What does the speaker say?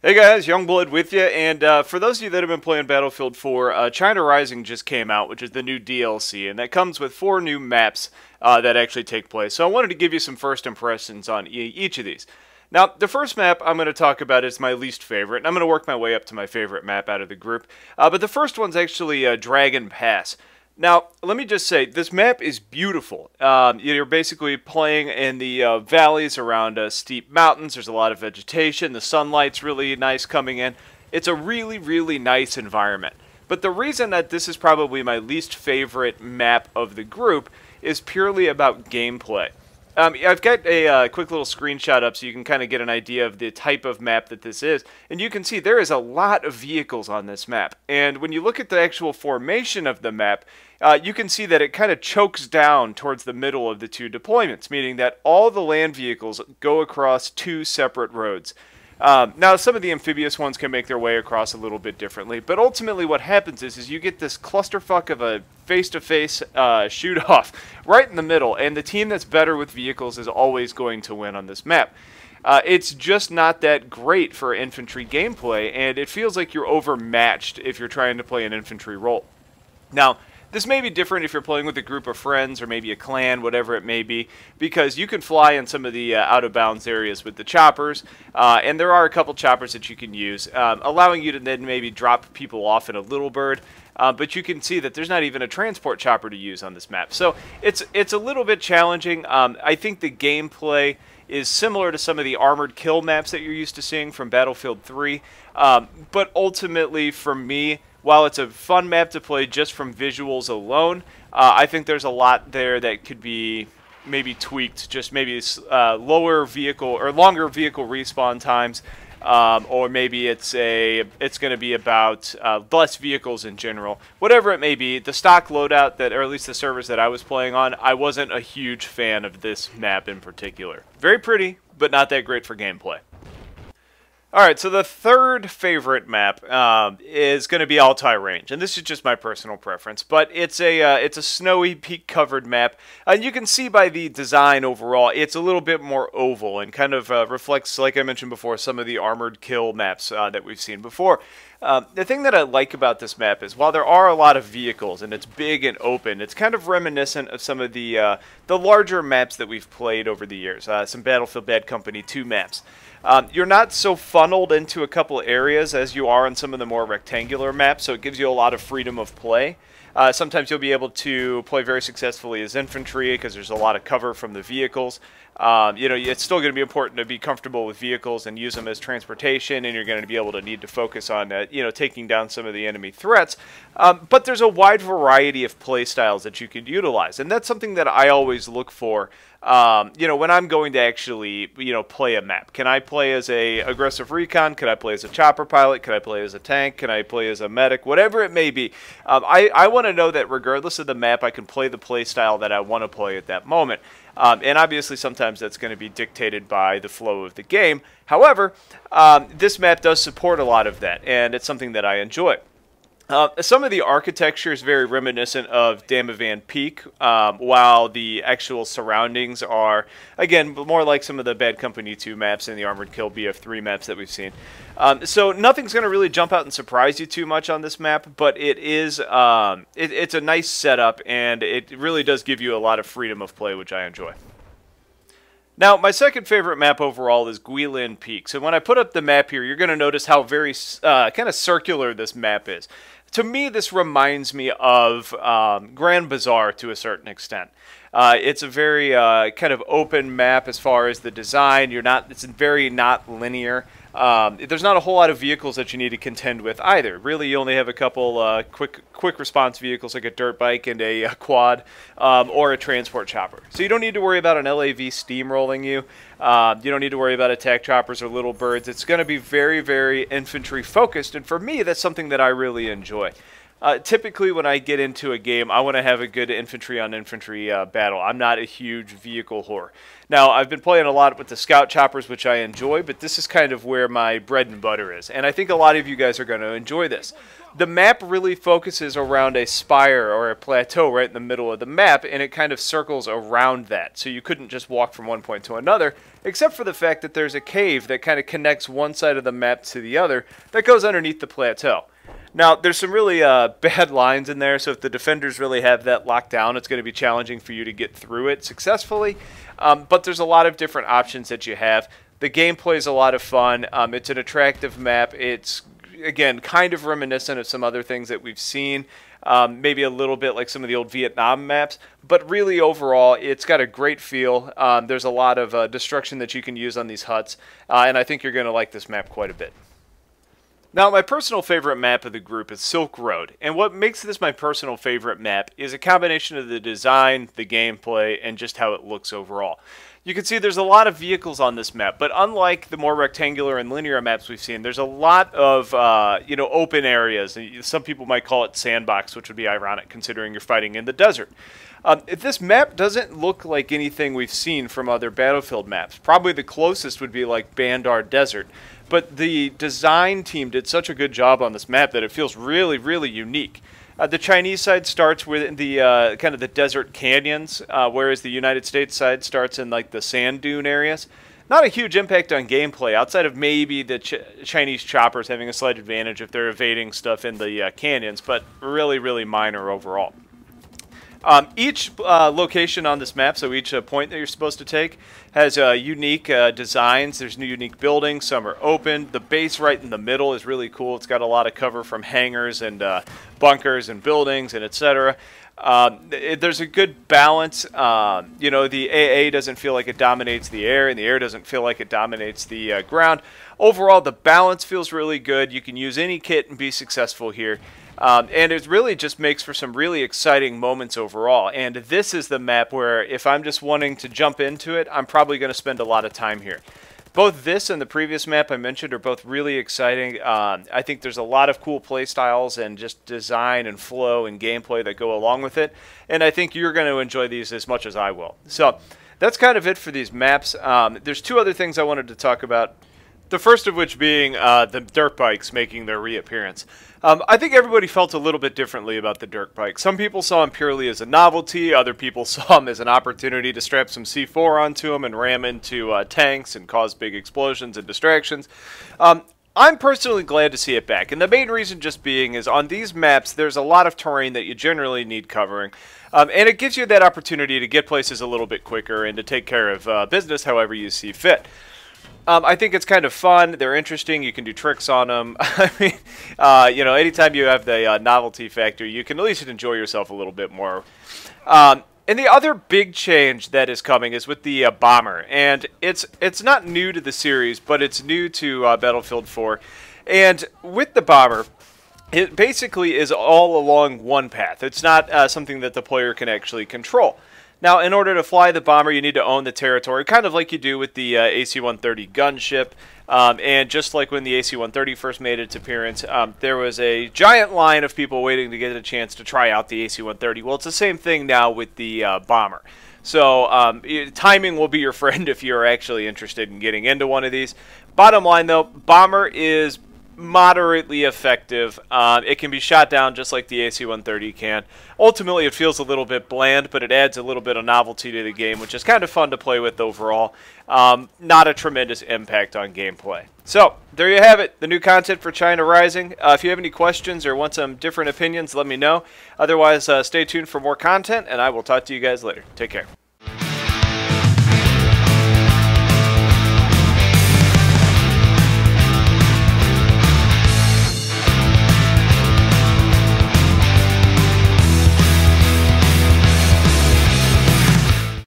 Hey guys, Youngblood with you, and for those of you that have been playing Battlefield 4, China Rising just came out, which is the new DLC, and that comes with 4 new maps that actually take place. So I wanted to give you some first impressions on each of these. Now, the first map I'm going to talk about is my least favorite, and I'm going to work my way up to my favorite map out of the group. But the first one's actually Dragon Pass. Now, let me just say, this map is beautiful. You're basically playing in the valleys around steep mountains. There's a lot of vegetation. The sunlight's really nice coming in. It's a really, really nice environment. But the reason that this is probably my least favorite map of the group is purely about gameplay. I've got a quick little screenshot up so you can kind of get an idea of the type of map that this is. And you can see there is a lot of vehicles on this map. And when you look at the actual formation of the map, you can see that it kind of chokes down towards the middle of the 2 deployments, meaning that all the land vehicles go across 2 separate roads. Now, some of the amphibious ones can make their way across a little bit differently, but ultimately what happens is you get this clusterfuck of a face-to-face shoot-off right in the middle, and the team that's better with vehicles is always going to win on this map. It's just not that great for infantry gameplay, and it feels like you're overmatched if you're trying to play an infantry role. Now, this may be different if you're playing with a group of friends or maybe a clan, whatever it may be, because you can fly in some of the out-of-bounds areas with the choppers, and there are a couple choppers that you can use, allowing you to then maybe drop people off in a little bird, but you can see that there's not even a transport chopper to use on this map. So it's a little bit challenging. I think the gameplay is similar to some of the armored kill maps that you're used to seeing from Battlefield 3, but ultimately for me, while it's a fun map to play just from visuals alone, I think there's a lot there that could be maybe tweaked, just maybe lower vehicle or longer vehicle respawn times, or maybe it's going to be about less vehicles in general. Whatever it may be, the stock loadout that, or at least the servers that I was playing on, I wasn't a huge fan of this map in particular. Very pretty, but not that great for gameplay. Alright, so the third favorite map is going to be Altai Range, and this is just my personal preference, but it's a snowy, peak-covered map, and you can see by the design overall, it's a little bit more oval, and kind of reflects, like I mentioned before, some of the armored kill maps that we've seen before. The thing that I like about this map is, while there are a lot of vehicles, and it's big and open, it's kind of reminiscent of some of the larger maps that we've played over the years, some Battlefield Bad Company 2 maps. You're not so funneled into a couple areas as you are on some of the more rectangular maps, so it gives you a lot of freedom of play. Sometimes you'll be able to play very successfully as infantry because there's a lot of cover from the vehicles. It's still going to be important to be comfortable with vehicles and use them as transportation, and you're going to be able to need to focus on, taking down some of the enemy threats. But there's a wide variety of play styles that you can utilize, and that's something that I always look for. When I'm going to actually, play a map. Can I play as a aggressive recon? Can I play as a chopper pilot? Can I play as a tank? Can I play as a medic? Whatever it may be. I want to know that regardless of the map, I can play the play style that I want to play at that moment. And obviously sometimes that's going to be dictated by the flow of the game. However, this map does support a lot of that, and it's something that I enjoy. Some of the architecture is very reminiscent of Damavand Peak, while the actual surroundings are, again, more like some of the Bad Company 2 maps and the Armored Kill BF3 maps that we've seen. So nothing's going to really jump out and surprise you too much on this map, but it is it's a nice setup, and it really does give you a lot of freedom of play, which I enjoy. Now, my second favorite map overall is Guilin Peak. So when I put up the map here, you're going to notice how very kind of circular this map is. To me, this reminds me of Grand Bazaar to a certain extent. It's a very kind of open map as far as the design. It's very not linear. There's not a whole lot of vehicles that you need to contend with either. Really, you only have a couple quick response vehicles like a dirt bike and a quad or a transport chopper. So you don't need to worry about an LAV steamrolling you. You don't need to worry about attack choppers or little birds. It's going to be very, very infantry focused, and for me, that's something that I really enjoy. typically when I get into a game, I want to have a good infantry on infantry battle. I'm not a huge vehicle whore. Now, I've been playing a lot with the scout choppers, which I enjoy, but this is kind of where my bread and butter is. And I think a lot of you guys are going to enjoy this. The map really focuses around a spire or a plateau right in the middle of the map, and it kind of circles around that. So you couldn't just walk from one point to another, except for the fact that there's a cave that kind of connects one side of the map to the other that goes underneath the plateau. Now, there's some really bad lines in there, so if the defenders really have that locked down, it's going to be challenging for you to get through it successfully. But there's a lot of different options that you have. The gameplay is a lot of fun. It's an attractive map. It's, again, kind of reminiscent of some other things that we've seen. Maybe a little bit like some of the old Vietnam maps. But really, overall, it's got a great feel. There's a lot of destruction that you can use on these huts. And I think you're going to like this map quite a bit. Now, my personal favorite map of the group is Silk Road, and what makes this my personal favorite map is a combination of the design, the gameplay, and just how it looks overall. You can see there's a lot of vehicles on this map, but unlike the more rectangular and linear maps we've seen, there's a lot of open areas. Some people might call it sandbox, which would be ironic considering you're fighting in the desert. This map doesn't look like anything we've seen from other Battlefield maps. Probably the closest would be like Bandar Desert. But the design team did such a good job on this map that it feels really, really unique. The Chinese side starts with the kind of the desert canyons, whereas the United States side starts in like the sand dune areas. Not a huge impact on gameplay, outside of maybe the Chinese choppers having a slight advantage if they're evading stuff in the canyons, but really, really minor overall. Each location on this map, so each point that you're supposed to take, has unique designs. There's new unique buildings. Some are open. The base right in the middle is really cool. It's got a lot of cover from hangars and bunkers and buildings and etc. There's a good balance. The AA doesn't feel like it dominates the air, and the air doesn't feel like it dominates the ground. Overall, the balance feels really good. You can use any kit and be successful here. And it really just makes for some really exciting moments overall. And this is the map where if I'm just wanting to jump into it, I'm probably going to spend a lot of time here. Both this and the previous map I mentioned are both really exciting. I think there's a lot of cool play styles and just design and flow and gameplay that go along with it. And I think you're going to enjoy these as much as I will. So that's kind of it for these maps. There's two other things I wanted to talk about. The first of which being the dirt bikes making their reappearance. I think everybody felt a little bit differently about the dirt bike. Some people saw them purely as a novelty. Other people saw them as an opportunity to strap some C4 onto them and ram into tanks and cause big explosions and distractions. I'm personally glad to see it back. And the main reason just being is on these maps, there's a lot of terrain that you generally need covering. And it gives you that opportunity to get places a little bit quicker and to take care of business however you see fit. I think it's kind of fun. They're interesting. You can do tricks on them. I mean, anytime you have the novelty factor, you can at least enjoy yourself a little bit more. And the other big change that is coming is with the bomber. And it's not new to the series, but it's new to Battlefield 4. And with the bomber, it basically is all along one path. It's not something that the player can actually control. Now, in order to fly the bomber, you need to own the territory, kind of like you do with the AC-130 gunship. And just like when the AC-130 first made its appearance, there was a giant line of people waiting to get a chance to try out the AC-130. Well, it's the same thing now with the bomber. So timing will be your friend if you're actually interested in getting into one of these. Bottom line, though, bomber is moderately effective. It can be shot down just like the AC-130 can. Ultimately, it feels a little bit bland, but it adds a little bit of novelty to the game, which is kind of fun to play with overall. Not a tremendous impact on gameplay. So, there you have it, the new content for China Rising. If you have any questions or want some different opinions, let me know. Otherwise, stay tuned for more content, and I will talk to you guys later. Take care.